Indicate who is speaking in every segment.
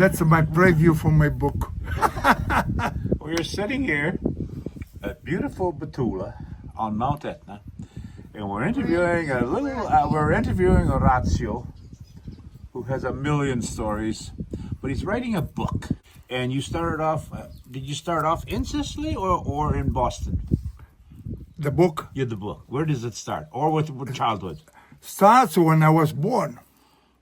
Speaker 1: That's my preview for my book.
Speaker 2: We're sitting here at beautiful Betula on Mount Etna, and we're interviewing Orazio, who has a million stories, but he's writing a book. And you started off. Did you start off in Sicily or in Boston?
Speaker 1: The book
Speaker 2: Yeah, the book. Where does it start? Or with childhood?
Speaker 1: starts when I was born.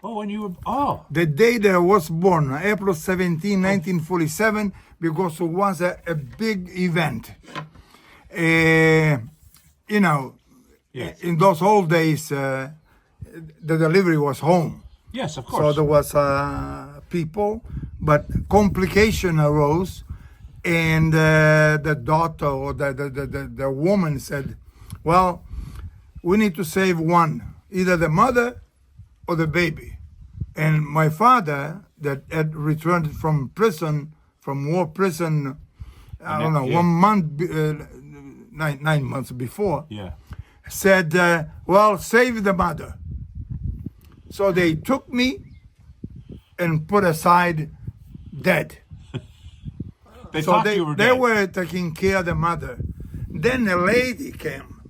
Speaker 2: Oh, when you were. Oh,
Speaker 1: The day that I was born, April 17, 1947, because it was a big event. You know,
Speaker 2: yes.
Speaker 1: in those old days, the delivery was home.
Speaker 2: Yes, of
Speaker 1: So
Speaker 2: course.
Speaker 1: there was people, but complication arose, and the daughter or the woman said, well, we need to save one, either the mother or the baby. And my father, that had returned from prison, from war prison, I don't know,
Speaker 2: yeah.
Speaker 1: 1 month, 9 months before,
Speaker 2: Yeah.
Speaker 1: said, well, save the mother. So they took me and put aside dead.
Speaker 2: They
Speaker 1: So
Speaker 2: thought
Speaker 1: they,
Speaker 2: you were
Speaker 1: they
Speaker 2: dead.
Speaker 1: were taking care of the mother. Then a lady came,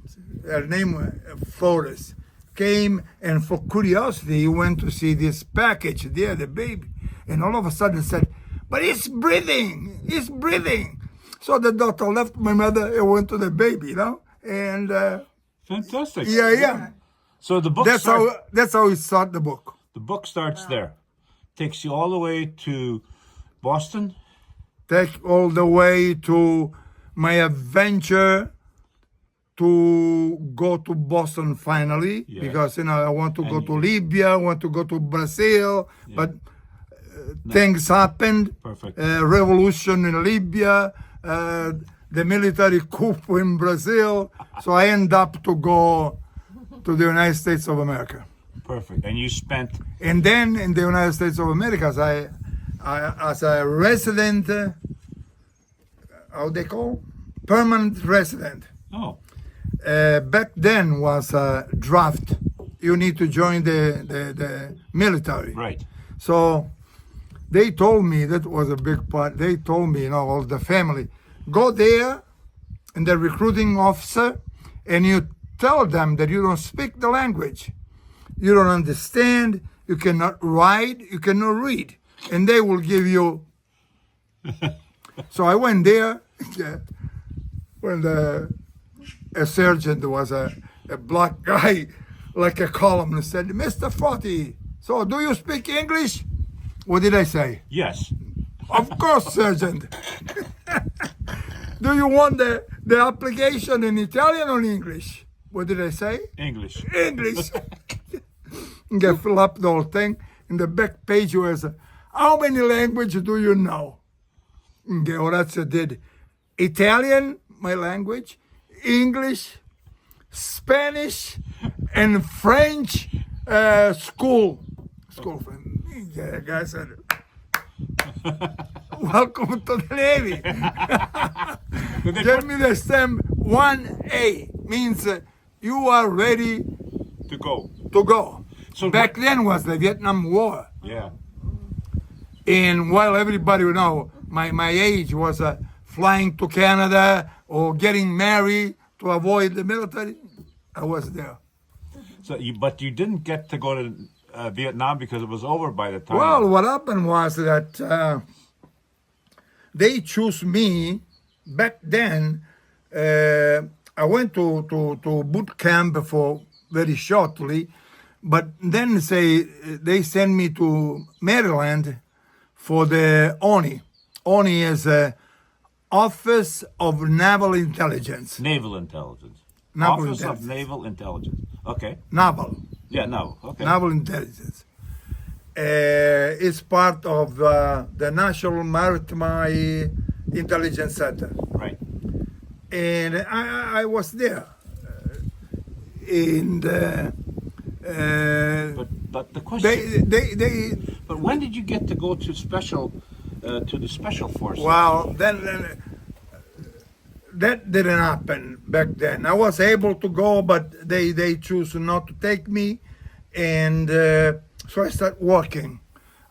Speaker 1: her name was Flores, came, and for curiosity, he went to see this package there, the baby. And all of a sudden said, but it's breathing, it's breathing. So the doctor left my mother and went to the baby, you know? And
Speaker 2: Fantastic.
Speaker 1: yeah.
Speaker 2: So the book.
Speaker 1: That's how we start the book.
Speaker 2: The book starts there. Takes you all the way to Boston.
Speaker 1: Take all the way to my adventure to go to Boston finally,
Speaker 2: Yes.
Speaker 1: because I want to go
Speaker 2: And
Speaker 1: to Libya, I want to go to Brazil,
Speaker 2: Yeah.
Speaker 1: but things happened.
Speaker 2: Perfect.
Speaker 1: Revolution in Libya, the military coup in Brazil, so I end up to go to the United States of America.
Speaker 2: Perfect. And you spent.
Speaker 1: And then in the United States of America, as a resident, how they call? Permanent resident.
Speaker 2: Oh,
Speaker 1: Back then was a draft. You need to join the military.
Speaker 2: right.
Speaker 1: So they told me, that was a big part, they told me, all the family, go there and the recruiting officer, and you tell them that you don't speak the language. You don't understand, you cannot write, you cannot read, and they will give you. So I went there when a sergeant was a black guy, like a columnist, said, Mr. Foti, so do you speak English? What did I say?
Speaker 2: Yes.
Speaker 1: Of course, Sergeant. Do you want the application in Italian or in English? What did I say?
Speaker 2: English.
Speaker 1: English. Get fill up the whole thing. In the back page was, how many languages do you know? Orazio did Italian, my language, English, Spanish, and French. School. The guy said, welcome to the Navy. Give me the stamp 1A, means you are ready
Speaker 2: To go.
Speaker 1: to go.
Speaker 2: So
Speaker 1: Back then was the Vietnam War.
Speaker 2: Yeah.
Speaker 1: And while everybody would know, my age was flying to Canada or getting married to avoid the military, I was there.
Speaker 2: So but you didn't get to go to Vietnam because it was over by the time.
Speaker 1: Well, what happened was that they chose me back then. I went to boot camp for very shortly, but then they sent me to Maryland for the ONI. ONI is Office of Naval Intelligence.
Speaker 2: Naval Intelligence.
Speaker 1: Naval
Speaker 2: Office of
Speaker 1: Intelligence.
Speaker 2: Naval Intelligence. Okay.
Speaker 1: Naval.
Speaker 2: Yeah, no. Okay.
Speaker 1: Naval Intelligence. It's part of the National Maritime Intelligence Center.
Speaker 2: Right.
Speaker 1: And I was there. And
Speaker 2: But the question.
Speaker 1: they
Speaker 2: But when did you get to go to the special forces?
Speaker 1: well, then that didn't happen back then. I was able to go, but they choose not to take me. And so I started working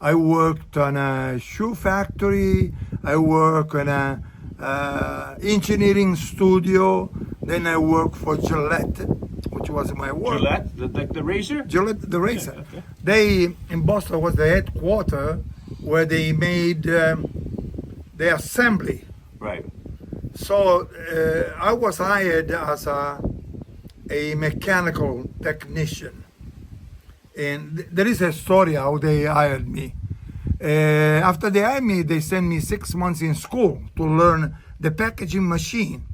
Speaker 1: I worked on a shoe factory. I worked in a engineering studio. Then I worked for Gillette, which was my work.
Speaker 2: Gillette, the razor?
Speaker 1: Gillette, the razor.
Speaker 2: Okay.
Speaker 1: They in Boston was the headquarter where they made the assembly.
Speaker 2: Right.
Speaker 1: So I was hired as a mechanical technician, and there is a story how they hired me. After they hired me, they sent me 6 months in school to learn the packaging machine.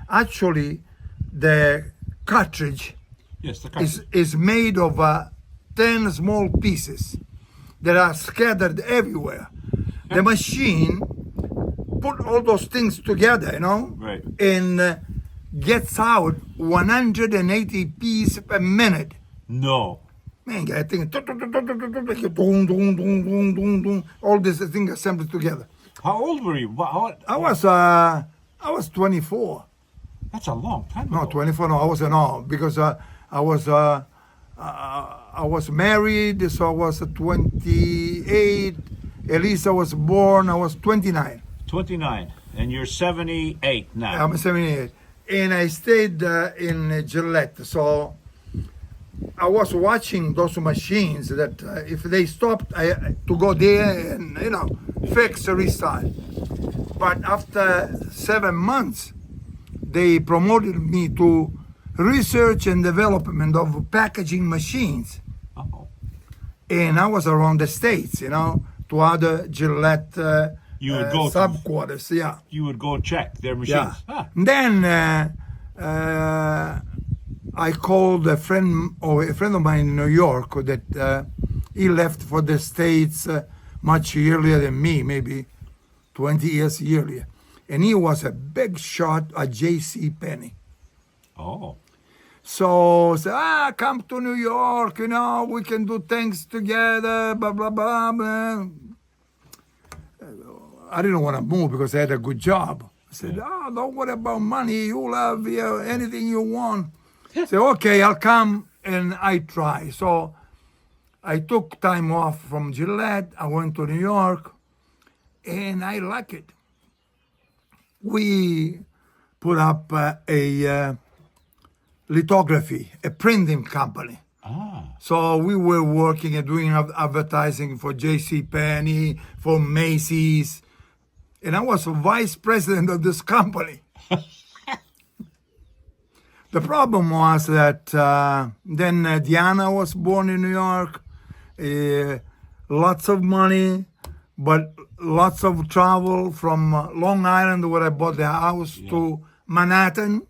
Speaker 1: Actually, the cartridge
Speaker 2: Yes, the cartridge.
Speaker 1: is made of 10 small pieces that are scattered everywhere. The machine put all those things together, you know,
Speaker 2: Right.
Speaker 1: and gets out 180 pieces per minute.
Speaker 2: No.
Speaker 1: Man, I think all these things assembled together.
Speaker 2: How old were you?
Speaker 1: I was 24.
Speaker 2: That's a long time
Speaker 1: No,
Speaker 2: ago.
Speaker 1: 24. No, I was no, because I was married, so I was 28. Elisa was born. I was 29.
Speaker 2: 29. And you're 78 now.
Speaker 1: I'm 78, and I stayed in Gillette. So I was watching those machines that if they stopped, I to go there and fix, restart. But after 7 months, they promoted me to research and development of packaging machines,
Speaker 2: Uh-oh.
Speaker 1: and I was around the states, to other Gillette
Speaker 2: You would go to-
Speaker 1: subquarters. Yeah.
Speaker 2: You would go check their
Speaker 1: Yeah.
Speaker 2: machines. Ah,
Speaker 1: Then I called a friend of mine in New York that he left for the States much earlier than me, maybe 20 years earlier. And he was a big shot at J.C. Penney.
Speaker 2: oh.
Speaker 1: So said, come to New York, we can do things together, blah, blah, blah. blah. I didn't want to move because I had a good job. I said, don't worry about money. You'll have anything you want. I said, okay, I'll come, and I try. So I took time off from Gillette. I went to New York, and I like it. We put up a lithography, a printing company.
Speaker 2: Ah.
Speaker 1: So we were working and doing advertising for J.C. Penney, for Macy's, and I was vice president of this company. The problem was that then Diana was born in New York, lots of money, but lots of travel from Long Island, where I bought the house, to Manhattan.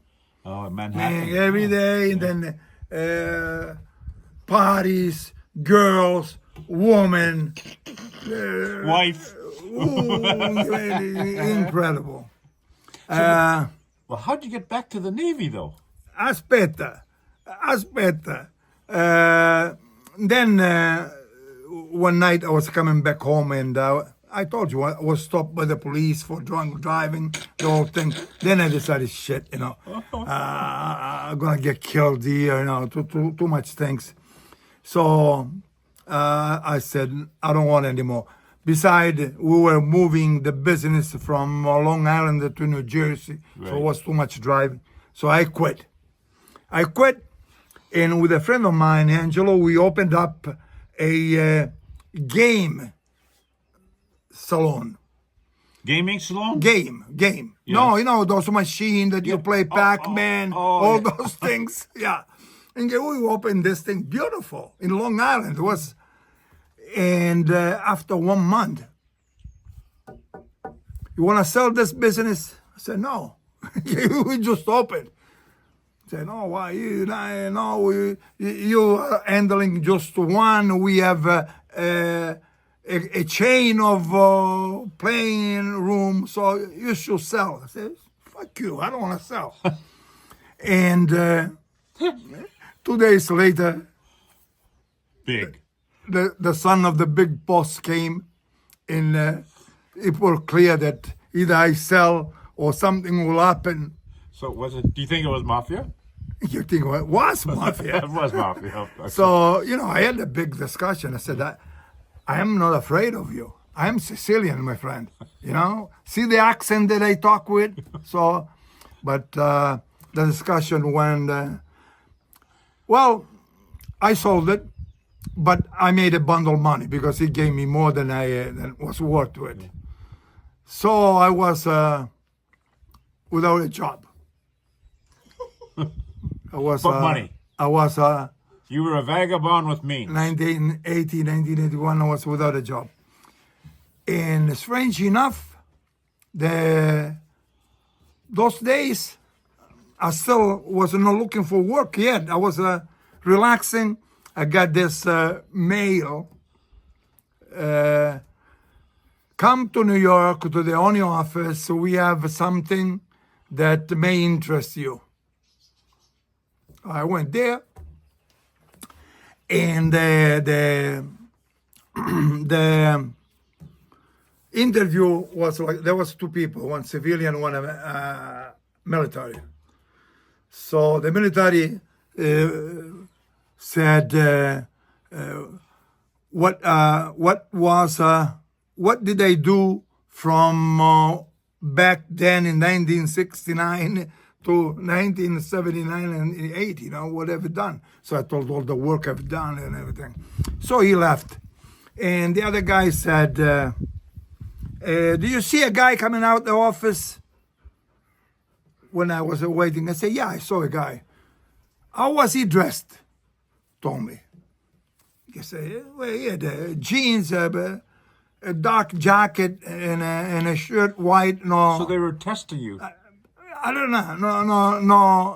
Speaker 2: Oh, Manhattan.
Speaker 1: Every day, and then parties, girls, women,
Speaker 2: Wife.
Speaker 1: incredible.
Speaker 2: Well, how'd you get back to the Navy, though?
Speaker 1: Aspetta. Then one night I was coming back home, and I told you I was stopped by the police for drunk driving, the whole thing. Then I decided, shit, I'm gonna get killed here, too much things. So I said, I don't want anymore. Besides, we were moving the business from Long Island to New Jersey, so it was too much driving. So I quit. And with a friend of mine, Angelo, we opened up a game salon.
Speaker 2: Gaming salon?
Speaker 1: Game.
Speaker 2: Yeah.
Speaker 1: No, those machines that you play Pac-Man, all
Speaker 2: yeah.
Speaker 1: those things. Yeah. And we opened this thing, beautiful, in Long Island. It was, and after 1 month, you want to sell this business? I said, no. We just opened. I said, no, why? You are handling just one. We have a chain of playing rooms, so you should sell. I said, fuck you, I don't want to sell. And 2 days later,
Speaker 2: Big.
Speaker 1: the son of the big boss came, and it was clear that either I sell or something will happen.
Speaker 2: So was it? Do you think it was mafia?
Speaker 1: You think, well, it was mafia?
Speaker 2: It was mafia. Okay.
Speaker 1: So, I had a big discussion. I said, I am not afraid of you. I am Sicilian, my friend. You know, see the accent that I talk with. So, but the discussion went. Well, I sold it, but I made a bundle of money because he gave me more than than was worth to it. So I was without a job. I was
Speaker 2: money.
Speaker 1: I was
Speaker 2: You were a vagabond with means.
Speaker 1: 1980, 1981. I was without a job, and strange enough, those days I still was not looking for work yet. I was relaxing. I got this mail. Come to New York to the ONI office. We have something that may interest you. I went there, and the interview was like there was two people, one civilian, one military. So the military said, what did I do from back then in 1969 to 1979 and 80, you know, what have I done? So I told all the work I've done and everything. So he left. And the other guy said, do you see a guy coming out the office? When I was waiting, I said, yeah, I saw a guy. How was he dressed? Told me. He said, well, he had jeans, a dark jacket, and a shirt, white, no.
Speaker 2: So they were testing you.
Speaker 1: I don't know,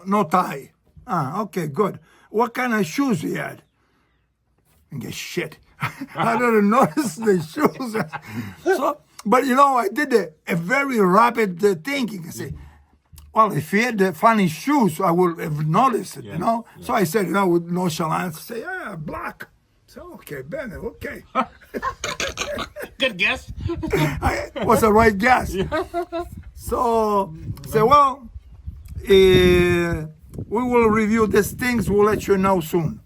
Speaker 1: no tie. Ah, okay, good. What kind of shoes he had? And get shit. I didn't notice the shoes. So, but you know, I did a very rapid thinking. I said, well, if he had funny shoes, I would have noticed it, you know? Yeah. So I said, you know, with nonchalance, say, yeah, black. So, okay, Ben, okay.
Speaker 2: Good guess.
Speaker 1: It was the right guess. Yeah. So, say, well, we will review these things. We'll let you know soon.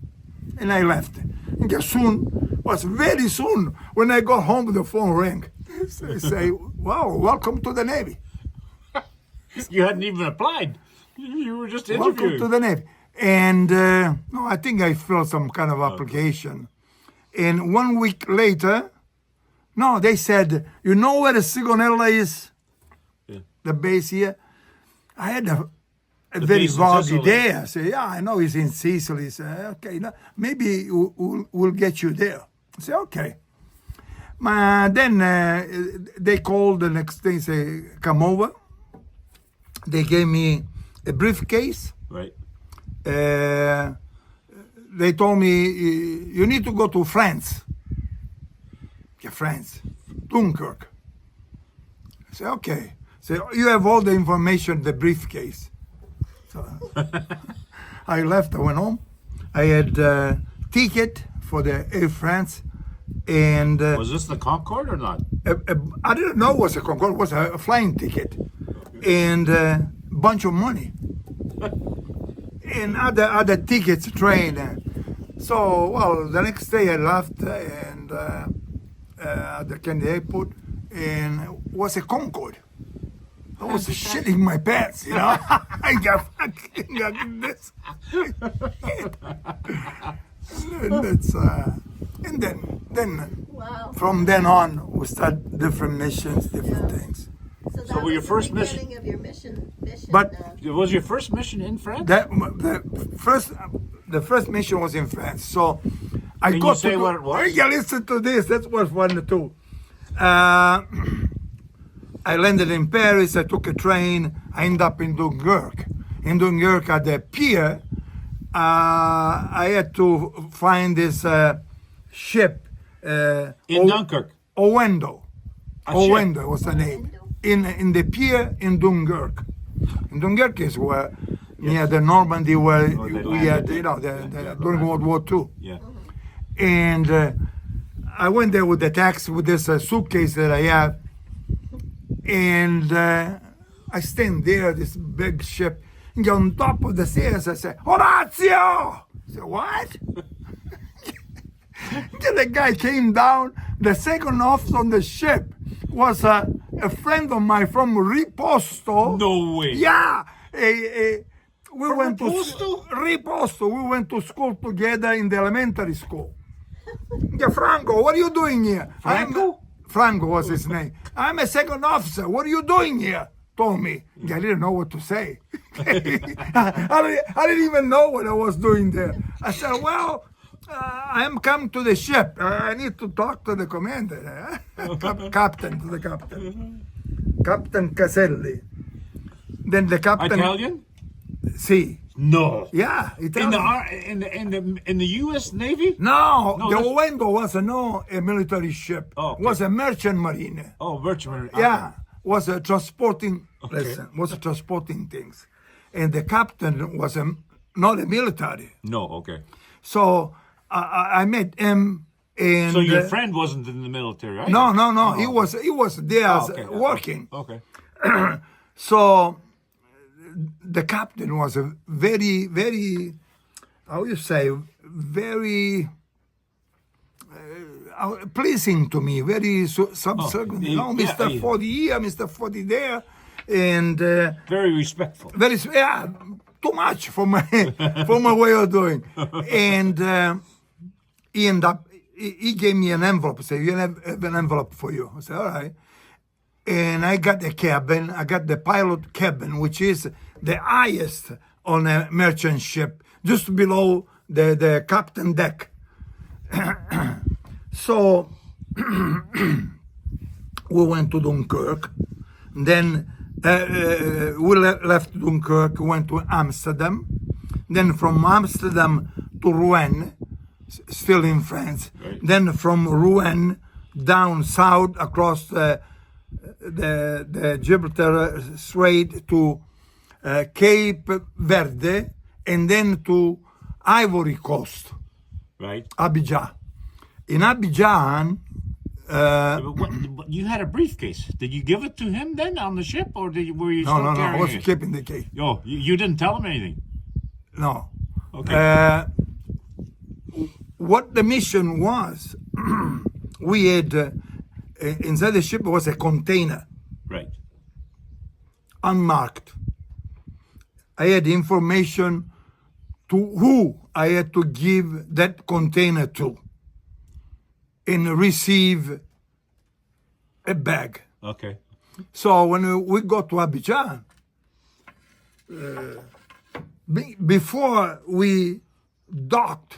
Speaker 1: And I left. And guess soon was very soon. When I got home, the phone rang. I say, wow, welcome to the Navy.
Speaker 2: You hadn't even applied. You were just interviewing.
Speaker 1: Welcome to the Navy. And no, I think I filled some kind of application. And 1 week later, no, they said, you know where the Siganella is? Yeah. The base here? I had a very vague idea. I said, yeah, I know he's in Sicily. I said, okay, no, maybe we'll get you there. I said, okay. Then they called the next day, say, come over. They gave me a briefcase.
Speaker 2: Right.
Speaker 1: They told me, you need to go to France. Yeah, France. Dunkirk. I said, okay. So you have all the information in the briefcase. So I left, I went home. I had a ticket for the Air France. And
Speaker 2: was this the Concorde or not?
Speaker 1: I didn't know it was a Concorde. It was a flying ticket. And a bunch of money. And other tickets, train. So, well, the next day I left and at the Kennedy Airport, and it was a Concorde. I was shitting my pants, you know. I got this. And then
Speaker 3: wow.
Speaker 1: From then on, we start different missions, different things.
Speaker 3: So that
Speaker 2: So
Speaker 3: was
Speaker 2: your first
Speaker 3: the
Speaker 2: mission-
Speaker 3: beginning of your mission.
Speaker 1: But-
Speaker 2: Was your first mission in France?
Speaker 1: The first mission was in France. So I
Speaker 2: Can
Speaker 1: got
Speaker 2: you say
Speaker 1: to
Speaker 2: what it was?
Speaker 1: Yeah, listen to this. That's what fun too. I landed in Paris. I took a train. I ended up in Dunkirk. In Dunkirk, at the pier, I had to find this ship.
Speaker 2: In Dunkirk.
Speaker 1: Owendo.
Speaker 2: A ship.
Speaker 1: Owendo was the name. In the pier in Dunkirk. In Dunkirk is where near the Normandy where we had, you know, during World War II.
Speaker 2: Yeah.
Speaker 1: And I went there with the taxi with this suitcase that I have, and I stand there, this big ship, and on top of the stairs I say, Orazio! I said, what? Then the guy came down, The second officer on the ship was a friend of mine from Riposto.
Speaker 2: No way.
Speaker 1: Yeah. We went
Speaker 2: Riposto?
Speaker 1: to Riposto. We went to school together in the elementary school. Yeah, Franco, what are you doing here?
Speaker 2: Franco?
Speaker 1: Franco was his name. I'm a second officer. What are you doing here? Told me. I didn't know what to say. I didn't even know what I was doing there. I said, well, I am come to the ship. I need to talk to the commander. Captain, to the captain. Captain Caselli. Then the captain.
Speaker 2: Italian?
Speaker 1: Si.
Speaker 2: No.
Speaker 1: Yeah, Italian.
Speaker 2: In the U.S. Navy?
Speaker 1: No,
Speaker 2: No,
Speaker 1: the
Speaker 2: that's-
Speaker 1: Owendo was no a military ship.
Speaker 2: Oh, okay.
Speaker 1: Was a merchant marine.
Speaker 2: Oh, Virgin.
Speaker 1: Yeah, was a transporting.
Speaker 2: Okay.
Speaker 1: Listen, was a transporting things, and the captain was not a military.
Speaker 2: No, okay.
Speaker 1: So I met him. And
Speaker 2: So your friend wasn't in the military, right?
Speaker 1: no,
Speaker 2: Oh,
Speaker 1: he was there
Speaker 2: Oh, okay.
Speaker 1: working.
Speaker 2: Okay.
Speaker 1: So the captain was a very, how you say, very pleasing to me, very subservient.
Speaker 2: he-
Speaker 1: You know,
Speaker 2: yeah,
Speaker 1: Mr.
Speaker 2: he-
Speaker 1: Foti here, Mr. Foti there, and
Speaker 2: Very respectful.
Speaker 1: too much for my for my way of doing. And he ended up. He gave me an envelope. Said, "You have an envelope for you." I said, "All right." And I got the cabin. I got the pilot cabin, which is the highest on a merchant ship, just below the captain deck. So we went to Dunkirk. Then we left Dunkirk, went to Amsterdam. Then from Amsterdam to Rouen, still in France.
Speaker 2: Right.
Speaker 1: Then from Rouen down south across the Gibraltar Strait to Cape Verde, and then to Ivory Coast,
Speaker 2: Right.
Speaker 1: Abidjan. In Abidjan,
Speaker 2: But you had a briefcase. Did you give it to him then on the ship, or were you still
Speaker 1: no, I
Speaker 2: carrying
Speaker 1: was
Speaker 2: it?
Speaker 1: keeping the case.
Speaker 2: Oh, you didn't tell him anything.
Speaker 1: No.
Speaker 2: Okay.
Speaker 1: What the mission was, we had inside the ship was a container,
Speaker 2: Right.
Speaker 1: unmarked. I had information to who I had to give that container to and receive a bag.
Speaker 2: Okay.
Speaker 1: So when we got to Abidjan, before we docked,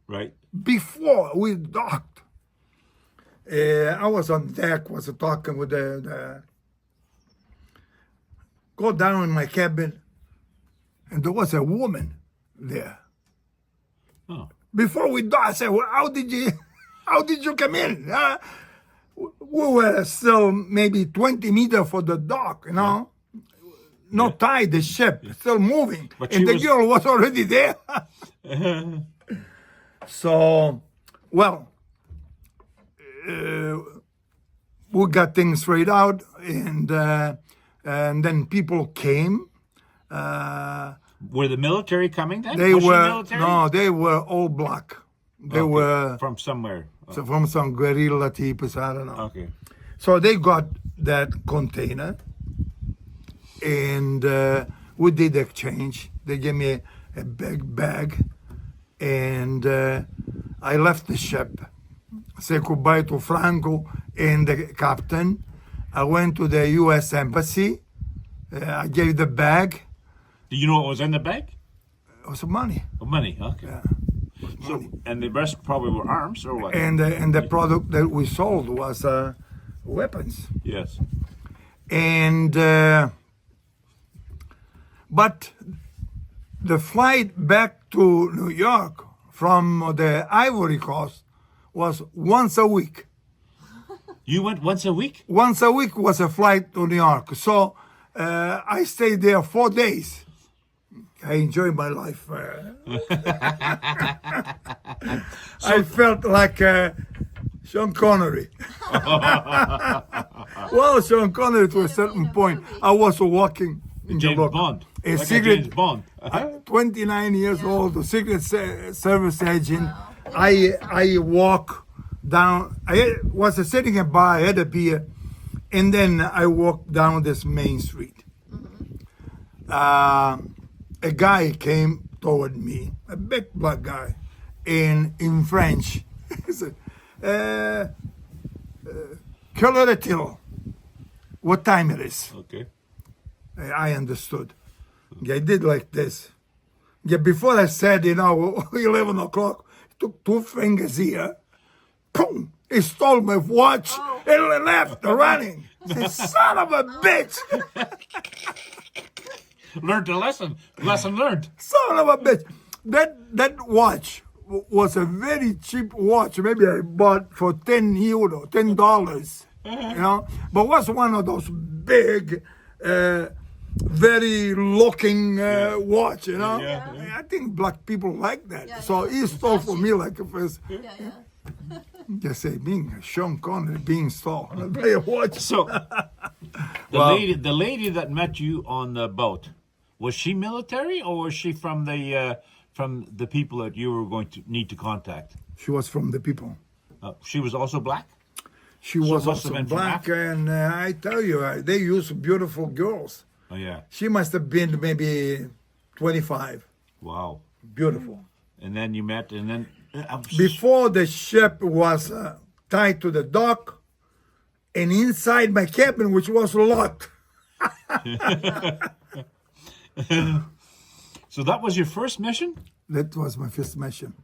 Speaker 2: Right.
Speaker 1: I was on deck, was talking with go down in my cabin, and there was a woman there.
Speaker 2: Oh.
Speaker 1: Before we docked, I said, well, how did you come in? We were still maybe 20 meters for the dock, you know? Not tied, the ship, still moving.
Speaker 2: But
Speaker 1: And
Speaker 2: she
Speaker 1: the
Speaker 2: was-
Speaker 1: girl was already there. So, well, we got things straight out, and then people came.
Speaker 2: Were the military coming then?
Speaker 1: They
Speaker 2: Was she
Speaker 1: were
Speaker 2: military?
Speaker 1: they were all black. They
Speaker 2: Okay.
Speaker 1: were
Speaker 2: from somewhere.
Speaker 1: from some guerrilla types, I don't know.
Speaker 2: Okay.
Speaker 1: So they got that container, and we did exchange. They gave me a big bag, and I left the ship. Said goodbye to Franco and the captain. I went to the U.S. Embassy. I gave the bag.
Speaker 2: Do you know what was in the bag?
Speaker 1: It was money.
Speaker 2: Oh, money. Okay.
Speaker 1: Yeah.
Speaker 2: So, and the rest probably were arms or what?
Speaker 1: And the product that we sold was weapons.
Speaker 2: Yes.
Speaker 1: And but the flight back to New York from the Ivory Coast was once a week.
Speaker 2: You went once a week?
Speaker 1: Once a week was a flight to New York. So I stayed there 4 days. I enjoyed my life. I felt like Sean Connery. Well, Sean Connery, to a certain point, I was walking in the
Speaker 2: James
Speaker 1: look.
Speaker 2: Bond.
Speaker 1: A
Speaker 2: Like a
Speaker 1: secret,
Speaker 2: James Bond.
Speaker 1: 29 years old, a Secret Service agent. I walk down. I was sitting in a bar, I had a beer, and then I walked down this main street. A guy came toward me, a big black guy, in French. He said, "Quelle heure est-il?" What time it is?
Speaker 2: Okay.
Speaker 1: I understood. I did like this. Yeah, before I said, 11 o'clock, he took 2 fingers here. Boom! He stole my watch and left running. I said, son of a bitch!
Speaker 2: Learned a lesson. Lesson learned.
Speaker 1: Son of a bitch! That watch was a very cheap watch. Maybe I bought for €10, $10. But was one of those big, very looking watch.
Speaker 2: Yeah.
Speaker 1: I think black people like that.
Speaker 3: Yeah,
Speaker 1: So
Speaker 3: yeah.
Speaker 1: he stole from me like a first.
Speaker 3: Yeah.
Speaker 1: Just say, being Sean Connery being stole. I'll buy a watch.
Speaker 2: So, the lady that met you on the boat, was she military or was she from the people that you were going to need to contact?
Speaker 1: She was from the people.
Speaker 2: She was also black.
Speaker 1: She
Speaker 2: So
Speaker 1: was
Speaker 2: must have
Speaker 1: also
Speaker 2: been from
Speaker 1: black,
Speaker 2: Africa.
Speaker 1: and I tell you, they use beautiful girls.
Speaker 2: Oh yeah.
Speaker 1: She must have been maybe 25.
Speaker 2: Wow.
Speaker 1: Beautiful.
Speaker 2: And then you met, and then
Speaker 1: Before the ship was tied to the dock, and inside my cabin, which was locked.
Speaker 2: So that was your first mission.
Speaker 1: That was my first mission.